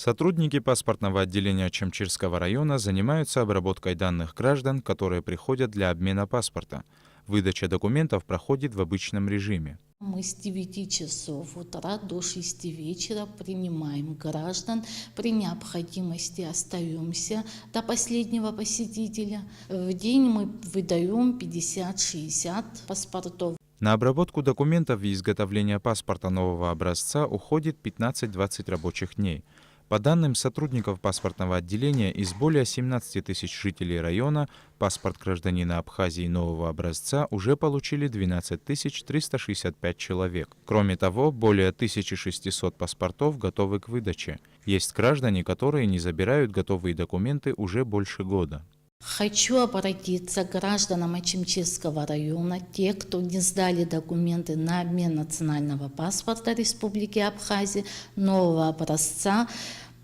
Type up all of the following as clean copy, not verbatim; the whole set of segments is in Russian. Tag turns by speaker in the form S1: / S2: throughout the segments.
S1: Сотрудники паспортного отделения Чемчирского района занимаются обработкой данных граждан, которые приходят для обмена паспорта. Выдача документов проходит в обычном режиме.
S2: Мы с 9 часов утра до 6 вечера принимаем граждан. При необходимости остаемся до последнего посетителя. В день мы выдаем 50-60 паспортов.
S1: На обработку документов и изготовление паспорта нового образца уходит 15-20 рабочих дней. По данным сотрудников паспортного отделения, из более 17 тысяч жителей района паспорт гражданина Абхазии нового образца уже получили 12 365 человек. Кроме того, более 1600 паспортов готовы к выдаче. Есть граждане, которые не забирают готовые документы уже больше года.
S2: Хочу обратиться к гражданам Ачимчирского района, те, кто не сдали документы на обмен национального паспорта Республики Абхазия нового образца,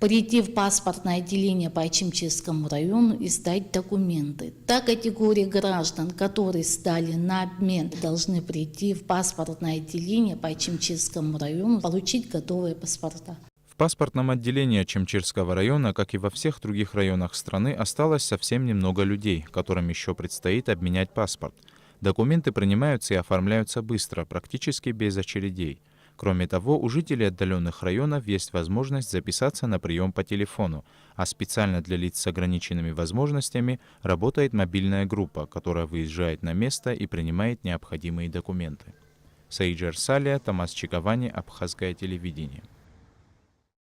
S2: прийти в паспортное отделение по Ачимчирскому району и сдать документы. Та категория граждан, которые сдали на обмен, должны прийти в паспортное отделение по Ачимчирскому району, получить готовые паспорта.
S1: В паспортном отделении Чемчирского района, как и во всех других районах страны, осталось совсем немного людей, которым еще предстоит обменять паспорт. Документы принимаются и оформляются быстро, практически без очередей. Кроме того, у жителей отдаленных районов есть возможность записаться на прием по телефону, а специально для лиц с ограниченными возможностями работает мобильная группа, которая выезжает на место и принимает необходимые документы. Саиджар Салия, Томас Чиковани, Абхазское телевидение.